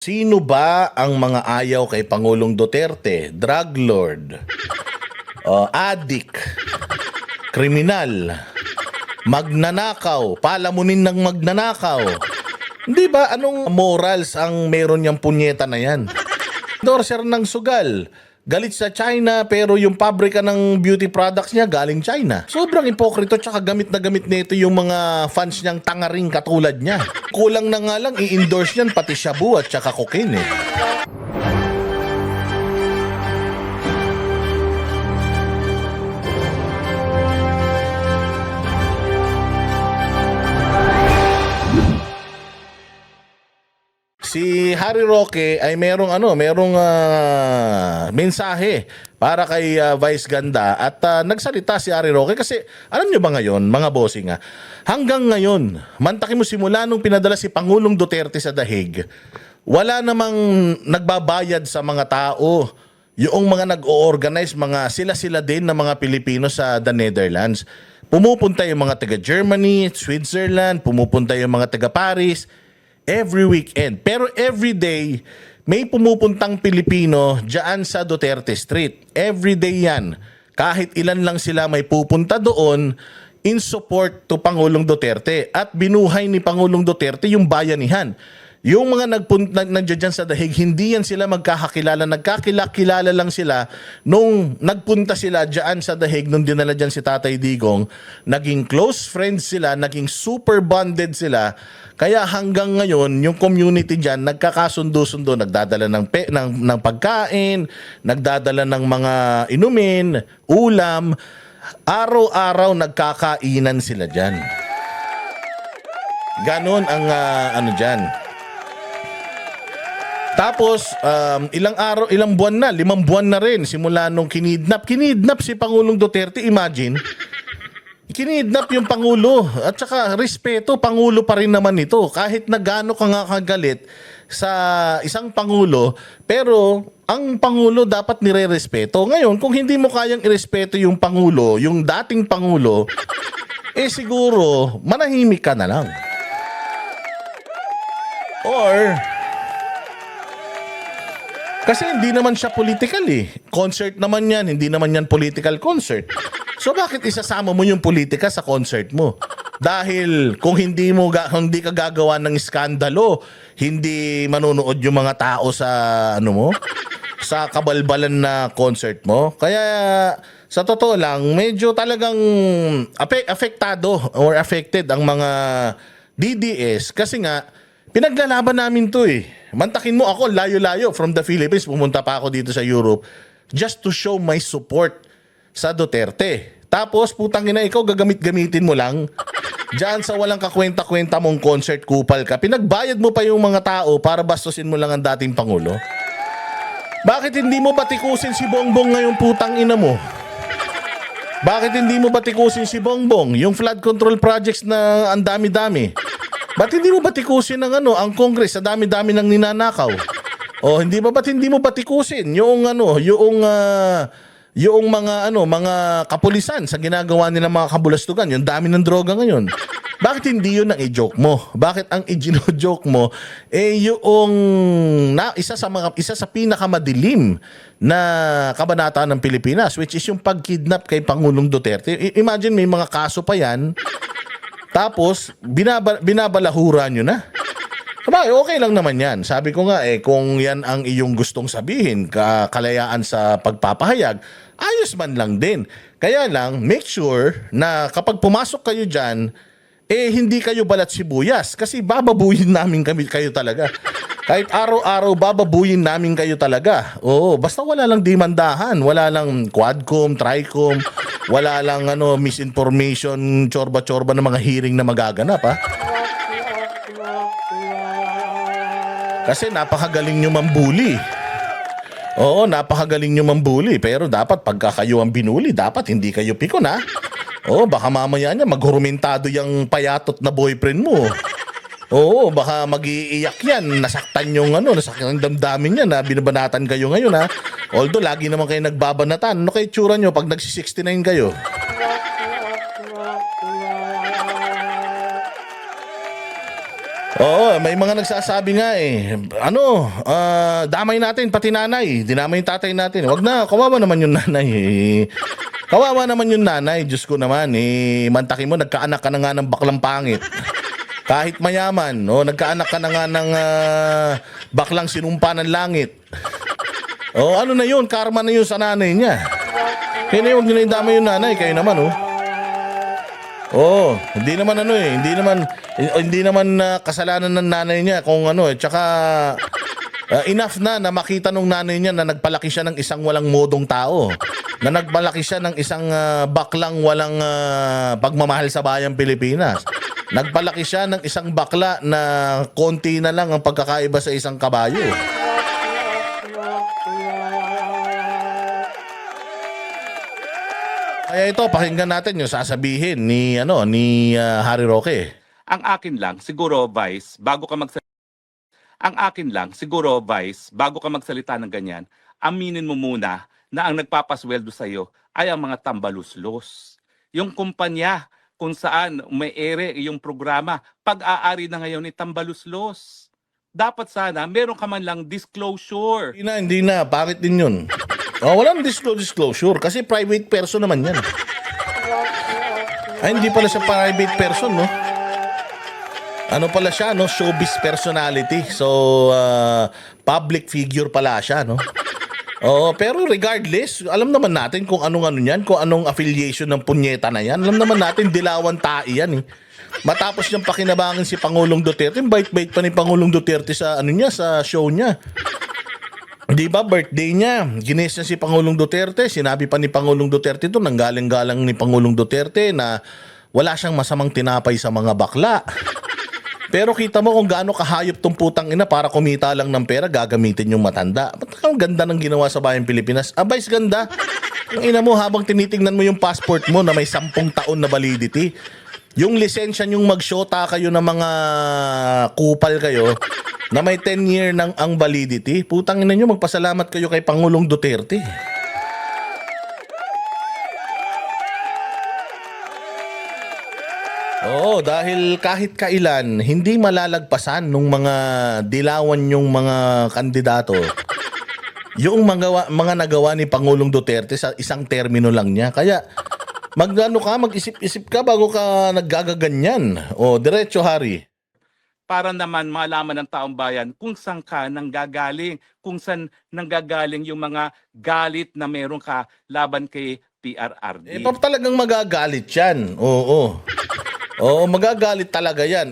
Sino ba ang mga ayaw kay Pangulong Duterte? Drug lord, addict, kriminal, magnanakaw, palamunin ng magnanakaw. Hindi ba anong morals ang meron niyang punyeta na yan? Endorser ng sugal. Galit sa China pero yung pabrika ng beauty products niya galing China. Sobrang ipokrito tsaka gamit na gamit nito yung mga fans niyang tangaring katulad niya. Kulang na nga lang i-endorse niyan pati shabu at tsaka cocaine eh. Si Harry Roque ay merong mensahe para kay Vice Ganda at nagsalita si Harry Roque kasi alam niyo ba ngayon mga bossing hanggang ngayon mantakin mo simula nung pinadala si Pangulong Duterte sa Dahig, wala namang nagbabayad sa mga tao. Yung mga nag-o-organize, mga sila din na mga Pilipino sa the Netherlands. Pumupunta yung mga taga Germany, Switzerland, pumupunta yung mga taga Paris every weekend. Pero every day, may pumupuntang Pilipino dyan sa Duterte Street. Every day yan. Kahit ilan lang sila may pupunta doon in support to Pangulong Duterte. At binuhay ni Pangulong Duterte yung bayanihan. Yung mga nandiyan sa Dahig, hindi yan sila magkakakilala. Nagkakilala lang sila nung nagpunta sila dyan sa Dahig, nung dinala dyan si Tatay Digong. Naging close friends sila, naging super bonded sila. Kaya hanggang ngayon, yung community dyan, nagkakasundo-sundo, nagdadala ng pagkain, nagdadala ng mga inumin, ulam. Araw-araw nagkakainan sila dyan. Ganon ang dyan. Tapos, ilang buwan na, 5 buwan na rin, simula nung kinidnap si Pangulong Duterte, imagine. Kinidnap yung Pangulo. At saka, respeto, Pangulo pa rin naman ito. Kahit na gaano ka nga kagalit sa isang Pangulo, pero ang Pangulo dapat nire-respeto. Ngayon, kung hindi mo kayang irespeto yung Pangulo, yung dating Pangulo, siguro, manahimik ka na lang. Or, kasi hindi naman siya political eh. Concert naman yan, hindi naman yan political concert. So bakit isasama mo yung politika sa concert mo? Dahil kung hindi ka gagawa ng iskandalo, hindi manonood yung mga tao sa sa kabalbalan na concert mo. Kaya sa totoo lang, medyo talagang apektado or affected ang mga DDS kasi nga pinaglalaban namin to eh. Mantakin mo ako, layo-layo from the Philippines, pumunta pa ako dito sa Europe just to show my support sa Duterte. Tapos, putang ina, ikaw gagamit-gamitin mo lang diyan sa walang kakwenta-kwenta mong concert, kupal ka. Pinagbayad mo pa yung mga tao para bastusin mo lang ang dating Pangulo. Bakit hindi mo batikusin si Bongbong ngayong putang ina mo? Bakit hindi mo batikusin si Bongbong? Yung flood control projects na ang dami-dami. Ba't hindi mo batikusin ang Congress sa dami-dami ng ninanakaw? O ba't hindi mo batikusin yung mga kapulisan sa ginagawa nila mga kabulastugan, yung dami ng droga ngayon. Bakit hindi yun ang i-joke mo? Bakit ang i-joke mo isa sa pinakamadilim na kabanata ng Pilipinas, which is yung pagkidnap kay Pangulong Duterte. Imagine may mga kaso pa yan. Tapos, binabalahura nyo na. Okay lang naman yan. Sabi ko nga, kung yan ang iyong gustong sabihin, kalayaan sa pagpapahayag, ayos man lang din. Kaya lang, make sure na kapag pumasok kayo dyan, hindi kayo balat sibuyas. Kasi bababuyin namin kayo talaga. Kahit araw-araw, bababuyin namin kayo talaga. Oo, basta wala lang demandahan, wala lang quadcom, tricom, wala lang misinformation, chorba-chorba ng mga hearing na magaganap ha. Kasi napakagaling nyo mambuli. Oo, napakagaling nyo mambuli. Pero dapat pagka kayo ang binuli, dapat hindi kayo pikon ha. Oo, baka mamaya niya maghurumentado yung payatot na boyfriend mo. Oo, baka mag-iiyak yan. Nasaktan yung nasaktan yung damdamin niya na binabanatan kayo ngayon ha. Although lagi naman kayo nagbabanatan. Ano kayo tsura nyo pag nagsi-69 kayo? Oo, may mga nagsasabi nga eh. Ano, damay natin pati nanay. Dinamay yung tatay natin. Wag na, kawawa naman yung nanay eh. Kawawa naman yung nanay. Diyos ko naman eh. Mantakin mo, nagkaanak ka na nga ng baklang pangit. Kahit mayaman, no, nagkaanak ka na nga ng baklang sinumpa ng langit. O ano na yun, karma na yun sa nanay niya. Kaya na huwag nyo na yung damay yung nanay. Kayo naman, oh. Hindi naman ano eh, hindi naman kasalanan ng nanay niya kung ano eh, tsaka enough na makita nung nanay niya na nagpalaki siya ng isang walang modong tao. Na nagpalaki siya ng isang baklang walang pagmamahal sa bayang Pilipinas. Nagpalaki siya ng isang bakla na konti na lang ang pagkakaiba sa isang kabayo. Kaya ito, pakinggan natin yung sasabihin ni Harry Roque. Ang akin lang, siguro, Vice, bago ka magsalita ng ganyan, aminin mo muna na ang nagpapasweldo sa iyo ay ang mga tambaluslos. Yung kumpanya kung saan may ere yung programa, pag-aari na ngayon ni tambaluslos. Dapat sana meron ka man lang disclosure. Hindi na. Bakit din yun? Walang disclosure kasi private person naman yan. Ay, hindi pala siya private person, no? Ano pala siya, no? Showbiz personality. So, public figure pala siya, no? Pero regardless, alam naman natin kung anong yan, kung anong affiliation ng punyeta na yan. Alam naman natin, dilawan tae yan, eh. Matapos niyang pakinabangin si Pangulong Duterte, bait-bait pa ni Pangulong Duterte sa sa show niya. Di ba birthday niya, ginis niya si Pangulong Duterte, sinabi pa ni Pangulong Duterte ito, nanggaling-galang ni Pangulong Duterte na wala siyang masamang tinapay sa mga bakla. Pero kita mo kung gaano kahayop tong putang ina para kumita lang ng pera, gagamitin yung matanda. Ba't ang ganda ng ginawa sa bayang Pilipinas? Abay's ganda. Ang ina mo habang tinitingnan mo yung passport mo na may 10 taon na validity, yung lisensya yung magsyota kayo ng mga kupal kayo na may 10-year ng ang validity, putang ina nyo, magpasalamat kayo kay Pangulong Duterte. Dahil kahit kailan, hindi malalagpasan nung mga dilawan yung mga kandidato. Yung mga nagawa ni Pangulong Duterte sa isang termino lang niya. Kaya mag-isip-isip ka bago ka naggagaganyan. Diretso, Harry. Para naman malaman ng taong bayan kung saan ka nanggagaling, kung saan nanggagaling yung mga galit na meron ka laban kay PRRD. Talagang magagalit yan. Magagalit talaga yan.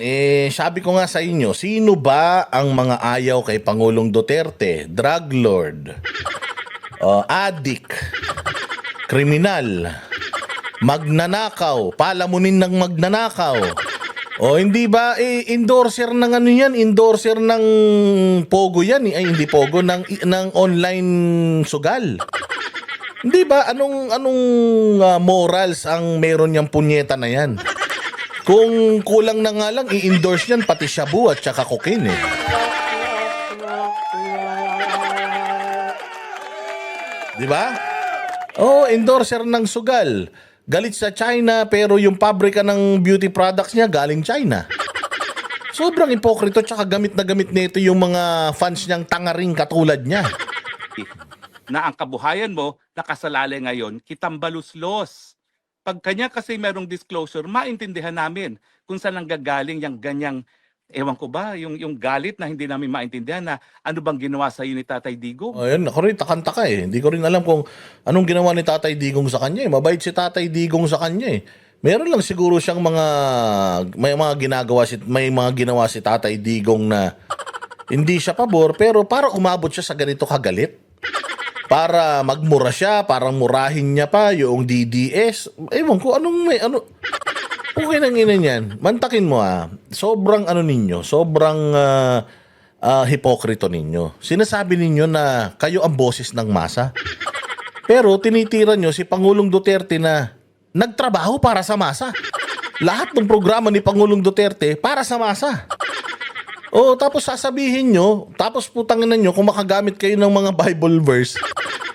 Sabi ko nga sa inyo, sino ba ang mga ayaw kay Pangulong Duterte? Drug lord, addict, kriminal, magnanakaw, palamunin ng magnanakaw. Hindi ba endorser ng ano yan? Endorser ng Pogo yan. Ay, hindi Pogo, ng online sugal. Hindi ba? Anong morals ang meron niyang punyeta na yan? Kung kulang na nga lang, i-endorse yan pati shabu at saka cocaine, eh. Di ba? Endorser ng sugal. Galit sa China pero yung pabrika ng beauty products niya galing China. Sobrang ipokrito tsaka gamit na gamit nito yung mga fans niyang tangaring katulad niya. Na ang kabuhayan mo nakasalalay ngayon kitambaluslos. Pag kanya kasi merong disclosure, maintindihan namin kung saan nanggagaling yung ganyang, ewan ko ba, yung galit na hindi namin maintindihan na ano bang ginawa sa iyo ni Tatay Digong. Ayun, ako rin takanta eh. Hindi ko rin alam kung anong ginawa ni Tatay Digong sa kanya. Mabait si Tatay Digong sa kanya eh. Meron lang siguro siyang may mga ginawa si Tatay Digong na hindi siya pabor, pero para umabot siya sa ganito kagalit. Para magmura siya, parang murahin niya pa yung DDS. Ewan ko, okay nang ina niyan. Mantakin mo sobrang sobrang hipokrito ninyo. Sinasabi ninyo na kayo ang boses ng masa. Pero tinitira nyo si Pangulong Duterte na nagtrabaho para sa masa. Lahat ng programa ni Pangulong Duterte para sa masa. Tapos sasabihin nyo, tapos putanginan nyo kung makagamit kayo ng mga Bible verse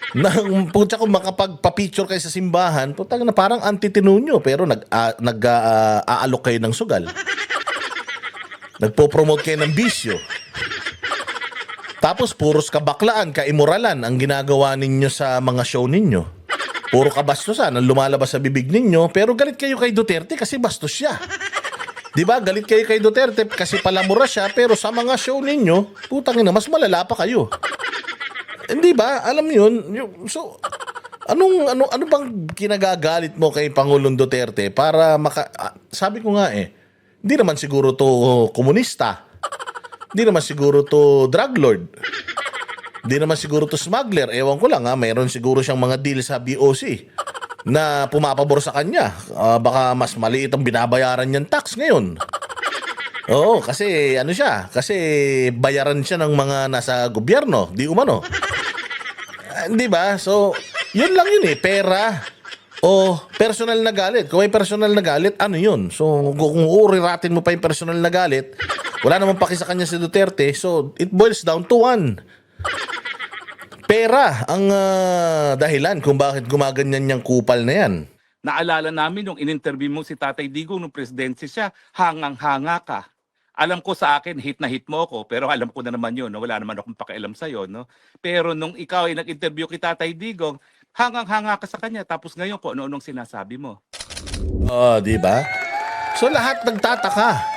kung makapagpa-picture kayo sa simbahan, putang na parang antitino nyo pero nag-aalok kayo ng sugal. Nagpo-promote kayo ng bisyo. Tapos puros kabaklaan, kaimoralan ang ginagawa ninyo sa mga show ninyo. Puro kabastusan ang lumalabas sa bibig ninyo, pero galit kayo kay Duterte kasi bastos siya. Di ba? Galit kayo kay Duterte kasi palamura siya, pero sa mga show ninyo, putang ina, mas malala pa kayo. Hindi ba? Alam yun. So, ano bang kinagagalit mo kay Pangulong Duterte para sabi ko nga hindi naman siguro to komunista. Hindi naman siguro to drug lord. Hindi naman siguro to smuggler. Ewan ko lang mayroon siguro siyang mga deal sa BOC na pumapabor sa kanya. Baka mas maliit ang binabayaran niyang tax ngayon. Oo, kasi ano siya? Kasi bayaran siya ng mga nasa gobyerno. Di umano. Di ba? So, yun lang yun pera o personal na galit. Kung may personal na galit, ano yun? So, kung uuriratin mo pa yung personal na galit, wala namang paki sa kanya si Duterte. So, it boils down to one. Pera ang dahilan kung bakit gumaganyan niyang kupal na yan. Naalala namin yung in-interview mo si Tatay Digong nung presidency siya, hangang-hanga ka. Alam ko sa akin, hit na hit mo ako, pero alam ko na naman yun, no? Wala naman akong pakialam sa'yo. No? Pero nung ikaw ay nag-interview kay Tatay Digong, hangang-hanga ka sa kanya, tapos ngayon ko ano-anong sinasabi mo. Di ba? So lahat nagtataka.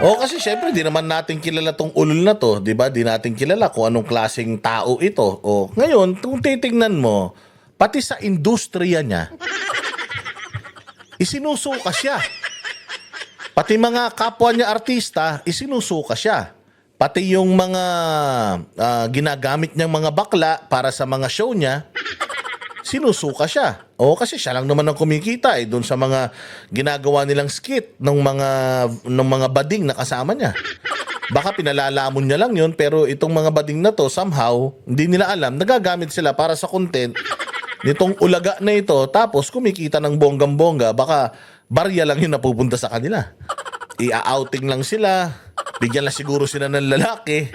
Kasi syempre di naman natin kilala tong ulol na to, 'di ba? Di natin kilala kung anong klaseng tao ito. Ngayon, kung titingnan mo, pati sa industriya niya, isinusuka siya. Pati mga kapwa niya artista, isinusuka siya. Pati yung mga ginagamit niyang mga bakla para sa mga show niya, sinusuka siya. Kasi siya lang naman ang kumikita doon sa mga ginagawa nilang skit ng mga bading na kasama niya. Baka pinalalamon niya lang yun, pero itong mga bading na to, somehow, hindi nila alam, nagagamit sila para sa content nitong ulaga na ito, tapos kumikita ng bonggang-bongga, baka barya lang yun napupunta sa kanila. Ia-outing lang sila, bigyan lang siguro sila ng lalaki.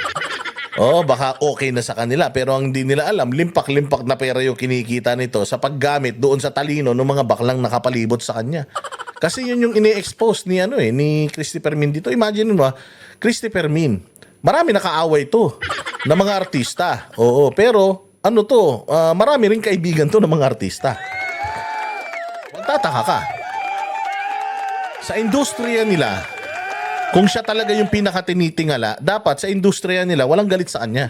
Baka okay na sa kanila, pero ang hindi nila alam, limpak-limpak na pera yung kinikita nito sa paggamit doon sa talino ng mga baklang nakapalibot sa kanya. Kasi yun yung ini-expose ni Christopher Min dito. Imagine mo, Christopher Min, marami nakaaway to na mga artista. Pero marami rin kaibigan to ng mga artista. Magtataka ka. Sa industriya nila, kung siya talaga yung pinakatinitingala, dapat sa industriya nila walang galit sa kanya.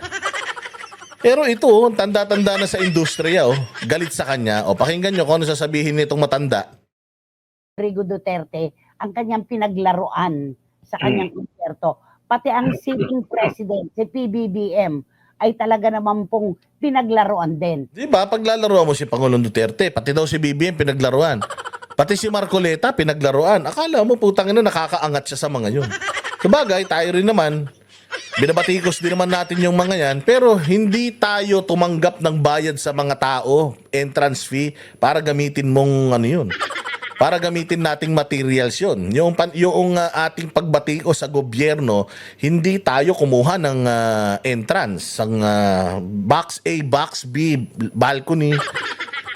Pero ito, tanda-tanda na sa industriya, galit sa kanya. Pakinggan nyo kung ano sasabihin nitong matanda. Rodrigo Duterte, ang kanyang pinaglaruan sa kanyang konserto. Pati ang sitting president, si PBBM, ay talaga naman pong pinaglaruan din. Di ba? Paglalaruan mo si Pangulong Duterte, pati daw si BBM pinaglaruan. Pati si Marcoleta pinaglaruan. Akala mo putang ina nakakaangat siya sa mga yun. Sabagay, tayo rin naman. Binabatikos din naman natin yung mga yan. Pero hindi tayo tumanggap ng bayad sa mga tao, entrance fee, para gamitin mong yun. Para gamitin nating materials yun. Yung ating pagbatiko sa gobyerno, hindi tayo kumuha ng entrance. Ang box A, box B, balcony.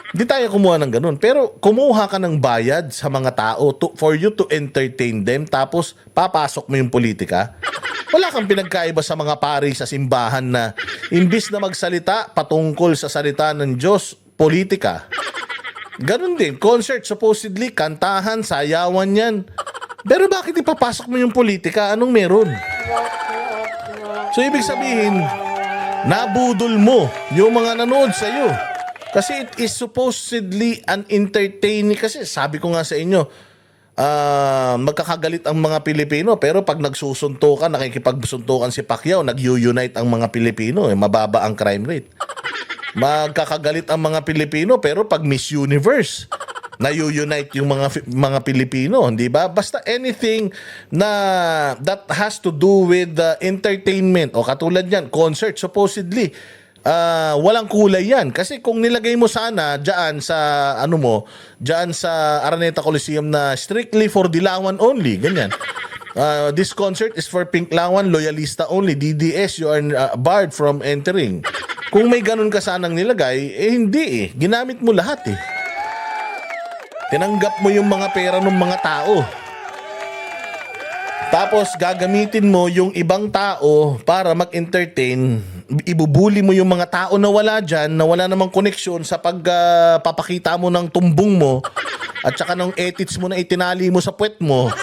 Hindi tayo kumuha ng ganun. Pero kumuha ka ng bayad sa mga tao for you to entertain them, tapos papasok mo yung politika. Wala kang pinagkaiba sa mga pari sa simbahan na imbis na magsalita patungkol sa salita ng Diyos, politika. Ganun din. Concert, supposedly, kantahan, sayawan yan. Pero bakit ipapasok mo yung politika? Anong meron? So, ibig sabihin, nabudol mo yung mga nanood sa'yo. Kasi it is supposedly an entertaining. Kasi sabi ko nga sa inyo, magkakagalit ang mga Pilipino, pero pag nagsusuntukan, nakikipagsuntukan si Pacquiao, nag-unite ang mga Pilipino, mababa ang crime rate. Magkakagalit ang mga Pilipino, pero pag Miss Universe, na-unite yung mga Pilipino, di ba? Basta anything na that has to do with entertainment, o katulad yan, concert, supposedly, walang kulay yan. Kasi kung nilagay mo sana diyan sa diyan sa Araneta Coliseum na strictly for Dilawan only, ganyan. This concert is for Pinklawan loyalista only. DDS, you are barred from entering. Kung may ganun ka sanang nilagay, hindi Ginamit mo lahat Tinanggap mo yung mga pera ng mga tao. Tapos gagamitin mo yung ibang tao para mag-entertain, ibubuli mo yung mga tao na wala dyan, na wala namang koneksyon sa pagpapakita mo ng tumbong mo at saka ng ethics mo na itinali mo sa puwet mo.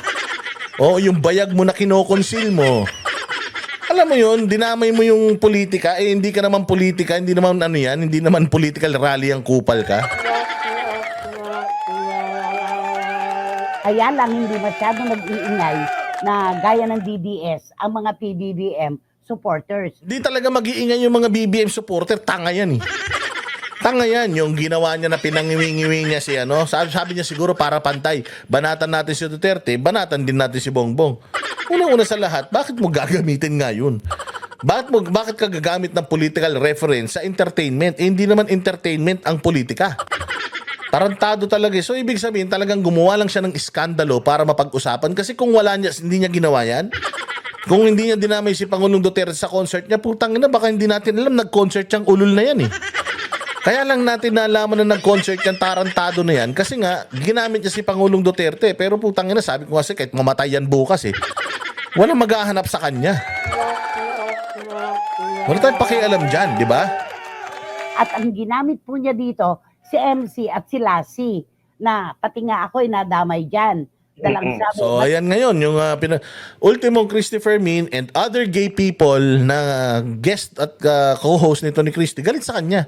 O yung bayag mo na kinokonsil mo. Alam mo yun, dinamay mo yung politika, hindi ka naman politika, hindi naman ano yan, hindi naman political rally ang kupal ka. Kaya lang hindi masyadong nag-iingay na gaya ng DDS ang mga PBBM supporters. Di talaga mag-iingay yung mga BBM supporter, tanga yan eh. Tanga yan, yung ginawa niya na pinangiwingiwi niya si ano, sabi niya siguro para pantay, banatan natin si Duterte, banatan din natin si Bongbong. Una-una sa lahat, bakit mo gagamitin nga yun? Bakit ka gagamit ng political reference sa entertainment? Hindi naman entertainment ang politika. Tarantado talaga eh. So ibig sabihin talagang gumawa lang siya ng iskandalo para mapag-usapan kasi kung hindi niya ginawa yan, kung hindi niya dinamay si Pangulong Duterte sa concert niya, putang ina, baka hindi natin alam nag-concert siyang ulol na yan eh. Kaya lang natin nalaman na nag-concert yung tarantado na yan kasi nga ginamit niya si Pangulong Duterte, pero putang ina, sabi ko kasi kahit mamatay yan bukas eh, walang maghahanap sa kanya. Wala tayong pakialam dyan, di ba? At ang ginamit po niya dito, si MC at si Lassie, na pati nga ako ay nadamay dyan. Dalang sabi, So ayan ngayon, yung Ultimo Christopher Min and other gay people na guest at co-host nito ni Christy, galit sa kanya.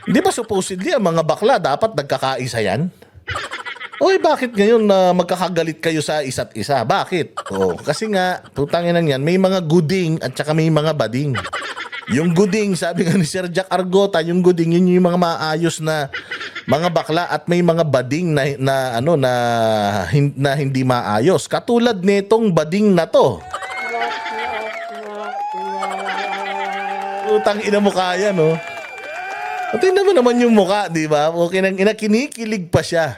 Di ba supposedly ang mga bakla dapat nagkakaisa yan? Oy, bakit ngayon magkakagalit kayo sa isa't isa? Bakit? Kasi nga, putangin lang yan, may mga guding at saka may mga bading. Yung guding, sabi nga ni Sir Jack Argota, yung guding, yun yung mga maayos na mga bakla at may mga bading na hindi maayos. Katulad nitong bading na to. Utang ina mo kaya, no? O tingnan mo naman yung mukha, di ba? Okay nang kinikilig pa siya.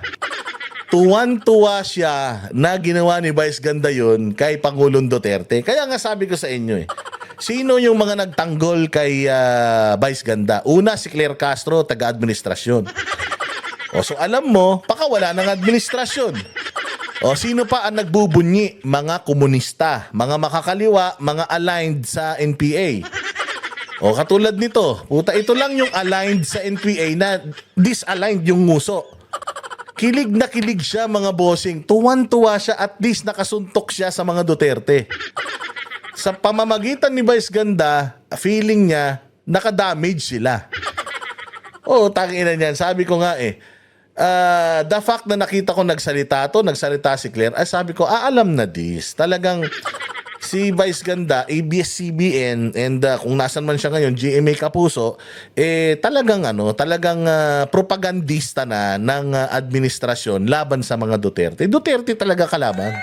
Tuwan-tuwa siya na ginawa ni Vice Ganda yun kay Pangulong Duterte. Kaya nga sabi ko sa inyo sino yung mga nagtanggol kay Vice Ganda? Una, si Claire Castro, taga-administrasyon. So alam mo, wala ng administrasyon. Sino pa ang nagbubunyi? Mga komunista, mga makakaliwa, mga aligned sa NPA. Katulad nito, ito lang yung aligned sa NPA na disaligned yung nguso. Kilig na kilig siya mga bossing. Tuwan-tuwa siya, at least nakasuntok siya sa mga Duterte. Sa pamamagitan ni Vice Ganda, feeling niya, nakadamage sila. Tangina niyan. Sabi ko nga the fact na nakita ko nagsalita si Claire, sabi ko, alam na this. Talagang si Vice Ganda, ABS-CBN, and kung nasan man siya ngayon, GMA Kapuso, talagang propagandista na ng administrasyon laban sa mga Duterte. Duterte talaga kalaban.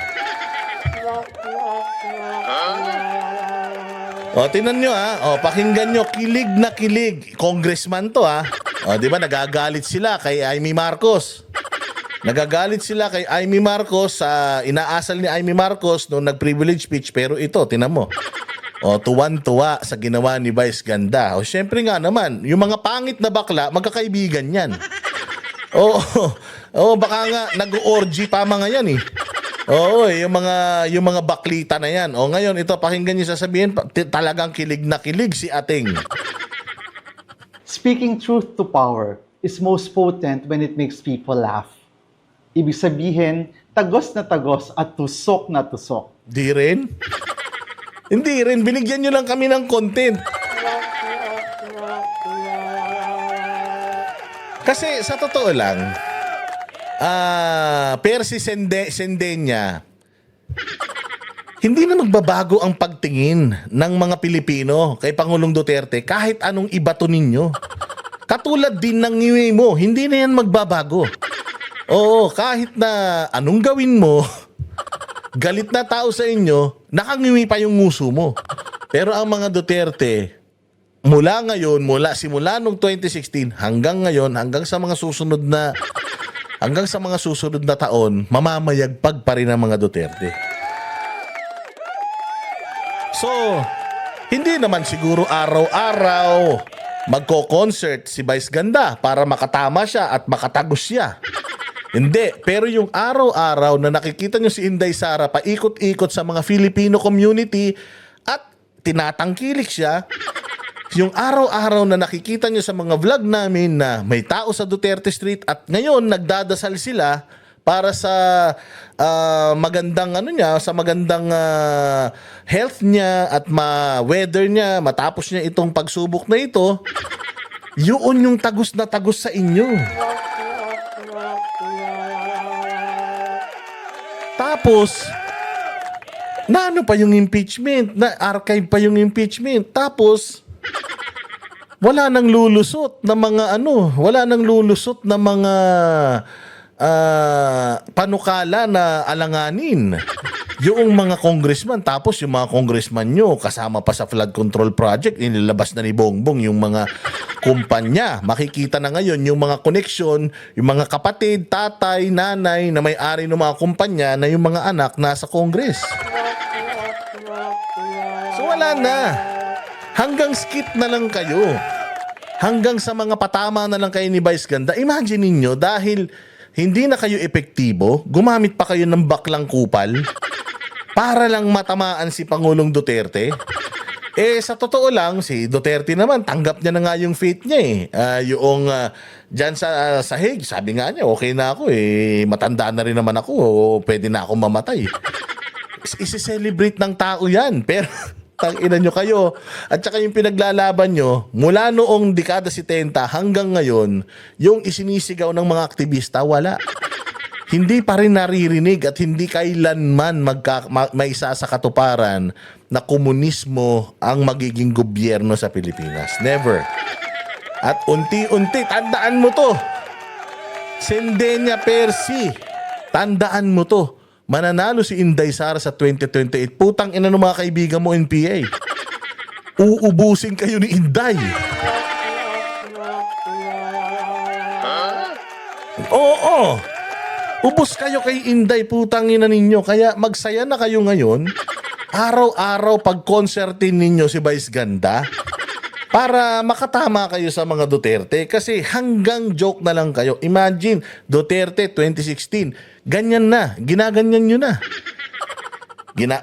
Tingnan nyo pakinggan nyo, kilig na kilig. Congressman to di ba nagagalit sila kay Amy Marcos. Nagagalit sila kay Amy Marcos, inaasal ni Amy Marcos nung nag-privilege speech, pero ito, tinan mo. Tuwan-tuwa sa ginawa ni Vice Ganda. Syempre nga naman, yung mga pangit na bakla, magkakaibigan yan. Baka nga nag-orgy pa mga yan eh. Yung mga baklita na yan. Ngayon, ito, pakinggan niyo sasabihin, talagang kilig na kilig si Ating. Speaking truth to power is most potent when it makes people laugh. Ibig sabihin, tagos at tusok na tusok. Di rin? Hindi rin. Binigyan nyo lang kami ng content. Kasi sa totoo lang, Percy Sendenya, hindi na magbabago ang pagtingin ng mga Pilipino kay Pangulong Duterte kahit anong ibato ninyo. Katulad din ng ngiwi mo, hindi na yan magbabago. Kahit na anong gawin mo, galit na tao sa inyo, nakangiwi pa yung nguso mo. Pero ang mga Duterte, simula nung 2016 hanggang ngayon, hanggang sa mga susunod na taon, mamamayagpag pa rin ang mga Duterte. So, hindi naman siguro araw-araw magko-concert si Vice Ganda para makatama siya at makatagos siya. Hindi, pero yung araw-araw na nakikita nyo si Inday Sara paikot-ikot sa mga Filipino community at tinatangkilik siya, yung araw-araw na nakikita nyo sa mga vlog namin na may tao sa Duterte Street at ngayon nagdadasal sila para sa magandang sa magandang health niya at weather niya matapos niya itong pagsubok na ito, yun yung tagos na tagos sa inyo. Tapos, na pa yung impeachment, na archive pa yung impeachment. Tapos, wala nang lulusot na mga wala nang lulusot na mga panukala na alanganin. Yung mga congressman, tapos yung mga congressman nyo, kasama pa sa flood control project, inilabas na ni Bongbong yung mga kumpanya. Makikita na ngayon yung mga koneksyon, yung mga kapatid, tatay, nanay na may-ari ng mga kumpanya na yung mga anak nasa Congress. So wala na. Hanggang skit na lang kayo. Hanggang sa mga patama na lang kayo ni Vice Ganda. Imagine niyo dahil hindi na kayo epektibo, gumamit pa kayo ng baklang kupal para lang matamaan si Pangulong Duterte. Sa totoo lang, si Duterte naman, tanggap niya na nga yung fate niya dyan sa sahig, sabi nga niya, okay na ako matanda na rin naman ako, pwede na ako mamatay. Isi-celebrate ng tao yan, pero tangina nyo kayo. At saka yung pinaglalaban nyo, mula noong dekada 70 hanggang ngayon, yung isinisigaw ng mga aktivista, wala. Hindi pa rin naririnig at hindi kailanman maisa sa katuparan na komunismo ang magiging gobyerno sa Pilipinas. Never. At unti-unti, tandaan mo to. Sendenya Percy, tandaan mo to. Mananalo si Inday Sara sa 2028. Putang ina ng mga kaibigan mo NPA. Uubusin kayo ni Inday. Oo. Ubus kayo kay Inday, putang ina ninyo. Kaya magsaya na kayo ngayon. Araw-araw pag-concertin ninyo si Vice Ganda para makatama kayo sa mga Duterte. Kasi hanggang joke na lang kayo. Imagine, Duterte 2016. Ganyan na. Ginaganyan nyo na.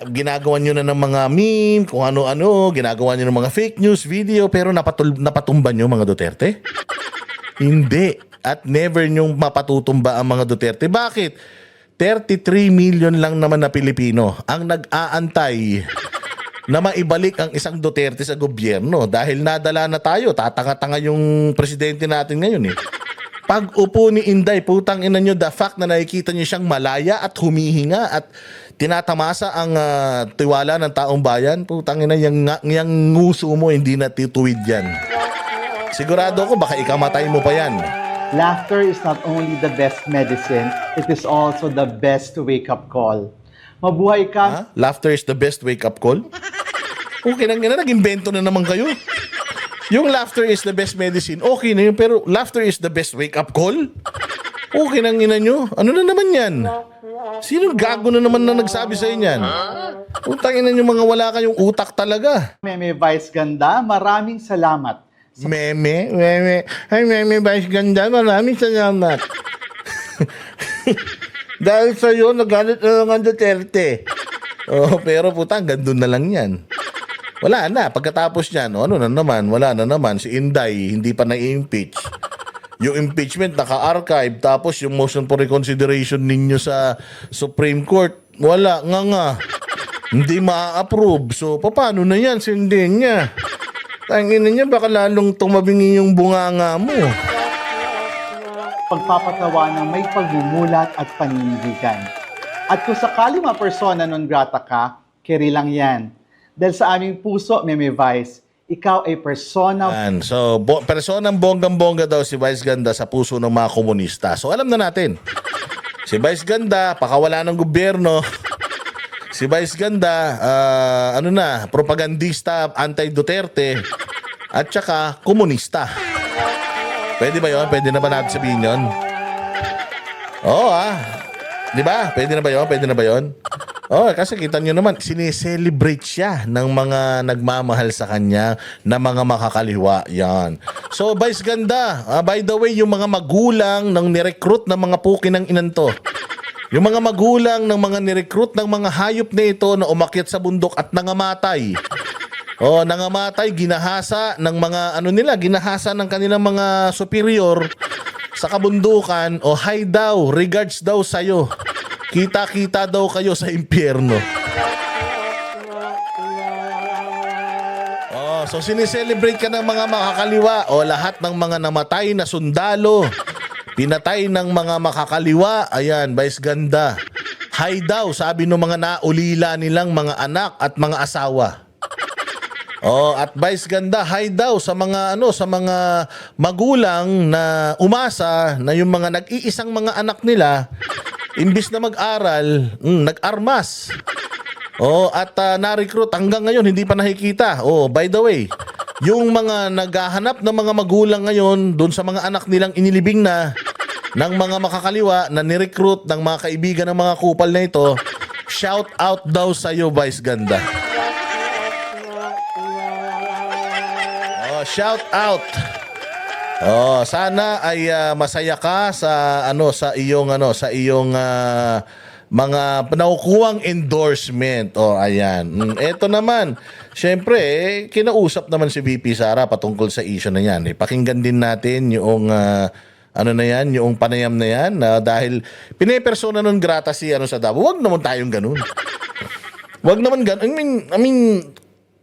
Ginagawa nyo na ng mga meme, kung ano-ano. Ginagawa nyo ng mga fake news video. Pero napatumba nyo mga Duterte? Hindi. At never nyong mapatutumba ang mga Duterte. Bakit? 33 million lang naman na Pilipino ang nag-aantay na maibalik ang isang Duterte sa gobyerno dahil nadala na tayo. Tatanga-tanga yung presidente natin ngayon Pag upo ni Inday, putang ina nyo, the fact na nakikita nyo siyang malaya at humihinga at tinatamasa ang tiwala ng taong bayan, putang ina, yung nguso mo, hindi natituwid yan. Sigurado ko, baka ikamatay mo pa yan. Laughter is not only the best medicine, it is also the best wake-up call. Mabuhay ka. Laughter is the best wake-up call? Okay na nag-invento na naman kayo. Yung laughter is the best medicine, okay na yun, pero laughter is the best wake-up call? Okay nang ina nyo. Ano na naman yan? Sinong gago na naman na nagsabi sa inyan? Utang ina nyo mga wala kayong utak talaga. Meme Vice Ganda, maraming salamat. Meme. Ay, Meme Vice Ganda, maraming salamat. Dahil sa'yo, nagalit na lang ang Duterte. Pero putang, gandun na lang yan. Wala na, pagkatapos niyan, wala na naman. Si Inday, hindi pa na-impeach. Yung impeachment, naka-archive. Tapos yung motion for reconsideration ninyo sa Supreme Court, wala nga. Hindi ma-approve. So, paano na yan? Sindin niya. Tangina niya, baka lalong tumabingi yung bunganga mo. Pagpapatawa ng may pagmumulat at panindigan. At kung sakali persona non grata ka, carry lang yan. Dahil sa aming puso, Meme Vice, ikaw ay persona. So, personang bonggang-bongga daw si Vice Ganda sa puso ng mga komunista. So, alam na natin. Si Vice Ganda, pakawala ng gobyerno. Si Vice Ganda, propagandista, anti-Duterte, at saka komunista. Pwede ba yun? Pwede na ba natin sabihin yun? Oo Di ba? Pwede na ba yun? Oh, kasi kita nyo naman, sineselebrate siya ng mga nagmamahal sa kanya na mga makakaliwa. Yan. So, Vice Ganda, by the way, yung mga magulang ng nirecruit ng mga puki ng inanto, yung mga magulang ng mga nirecruit ng mga hayop na ito na umakyat sa bundok at nangamatay. Oh, nangamatay, ginahasa ng mga ginahasa ng kanilang mga superior sa kabundukan. O hi daw, regards daw sa'yo. Kita-kita daw kayo sa impyerno. Oh, so sineselebrate ka ng mga makakaliwa o lahat ng mga namatay na sundalo. Pinatay ng mga makakaliwa. Ayan, Vice Ganda. Hi daw, sabi ng mga naulila nilang mga anak at mga asawa. Oh, at Vice Ganda, hi daw sa mga sa mga magulang na umasa na yung mga nag-iisang mga anak nila imbis na mag-aral, nag-armas. Oh, at na-recruit hanggang ngayon hindi pa nakikita. Oh, by the way, yung mga naghahanap ng mga magulang ngayon doon sa mga anak nilang inilibing na ng mga makakaliwa na ni-recruit ng mga kaibigan ng mga kupal na ito, shout out daw sa iyo, Vice Ganda. Oh, shout out. Oh, sana ay masaya ka sa sa iyong mga nakukuhang endorsement. Oh, ayan. Ito naman, syempre, kinausap naman si VP Sara patungkol sa issue na 'yan. Pakinggan din natin yung yung panayam na 'yan dahil pinepersona non grata si sa Davao. Wag naman tayong ganun. Wag naman ganun. I mean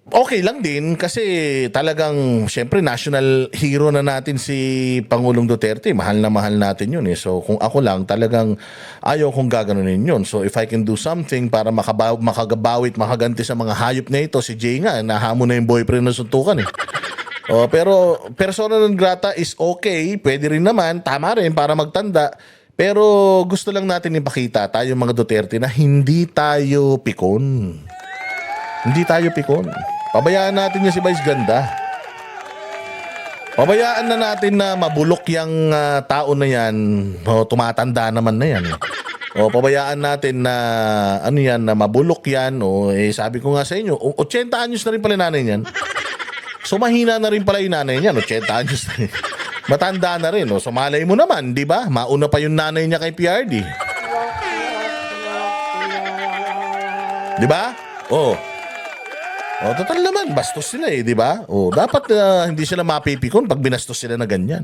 okay lang din kasi talagang syempre national hero na natin si Pangulong Duterte. Mahal na mahal natin yun eh. So kung ako lang talagang ayaw kong gaganunin yun. So if I can do something para makagabawit, makaganti sa mga hayop na ito, si Jay nga, nahamon na yung boyfriend na suntukan eh. Oh, pero persona non grata is okay. Pwede rin naman, tama rin para magtanda. Pero gusto lang natin ipakita tayo mga Duterte na hindi tayo pikon. Hindi tayo pikon. Pabayaan natin niya si Vice Ganda. Pabayaan na natin na mabulok yung tao na yan. O, tumatanda naman na yan. O, pabayaan natin na na mabulok yan. O, sabi ko nga sa inyo, 80 anyos na rin pala nanay niyan. So mahina na rin pala yung nanay niyan. 80 anyos na rin. Matanda na rin. O, so malay mo naman, di ba? Mauna pa yung nanay niya kay PRD. Di ba? Oh, total naman, bastos sila di ba? Oh, dapat hindi sila mapipikon pag binastos sila na ganyan.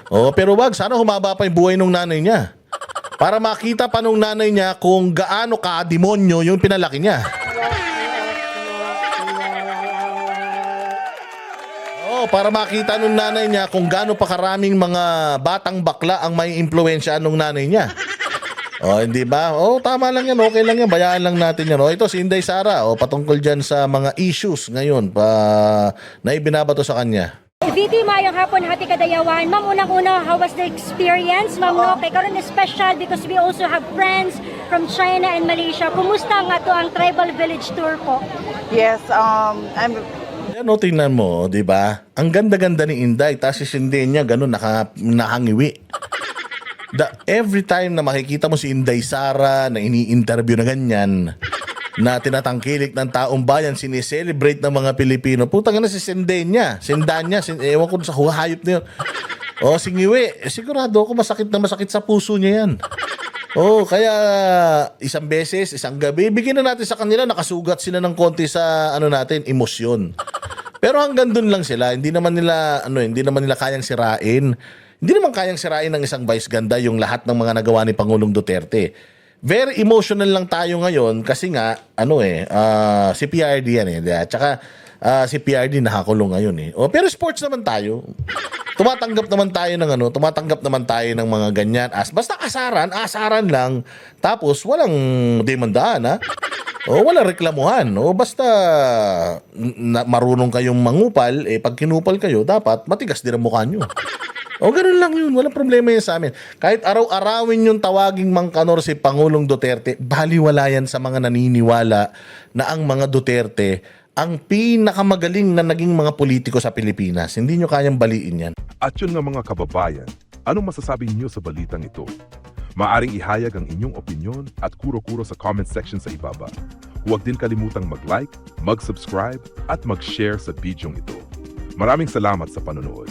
Oh, pero wag, sana humaba pa yung buhay ng nanay niya. Para makita pa nung nanay niya kung gaano ka-demonyo yung pinalaki niya. Oh, para makita nung nanay niya kung gaano pa karaming mga batang bakla ang may impluwensya nung nanay niya. Oh, hindi ba? Oh, tama lang yan. Okay lang yan. Bayaan lang natin yan. Oh, ito si Inday Sara. Oh, patungkol dyan sa mga issues ngayon na ibinabato sa kanya. VP, mayong hapon, hati kadayawan. Ma'am, unang-una, how was the experience? Ma'am, no, kay karon is special because we also have friends from China and Malaysia. Kumusta nga to ang tribal village tour po? Yes, I'm Yan o, tingnan mo, di ba? Ang ganda-ganda ni Inday. Tapos sisindihin niya, ganun, nakangiwi. Every time na makikita mo si Inday Sara na ini-interview na ganyan, na tinatangkilik ng taong bayan, sineselebrate ng mga Pilipino, putang na si Sendenya, ewan ko sa hayop na yun. O, singiwi, sigurado ako masakit na masakit sa puso niya yan. Oh, kaya isang beses, isang gabi, bigyan na natin sa kanila, nakasugat sila ng konti sa natin, emosyon. Pero hanggang dun lang sila, hindi naman nila kayang sirain. Hindi naman kayang sirain ng isang Vice Ganda yung lahat ng mga nagawa ni Pangulong Duterte. Very emotional lang tayo ngayon kasi nga, si PRD yan eh. Tsaka si PRD nakakulong ngayon eh. O, pero sports naman tayo. Tumatanggap naman tayo ng mga ganyan. Basta asaran lang. Tapos walang demandaan ha. O walang reklamuhan. O basta marunong kayong mangupal, pag kinupal kayo, dapat matigas din ang mukha nyo. O ganun lang yun, walang problema yan sa amin. Kahit araw-arawin yung tawaging mangkanor si Pangulong Duterte, baliwala yan sa mga naniniwala na ang mga Duterte ang pinakamagaling na naging mga politiko sa Pilipinas. Hindi nyo kayang baliin yan. At yun nga mga kababayan, anong masasabi niyo sa balitang ito? Maaring ihayag ang inyong opinyon at kuro-kuro sa comment section sa ibaba. Huwag din kalimutang mag-like, mag-subscribe at mag-share sa bidyong ito. Maraming salamat sa panonood.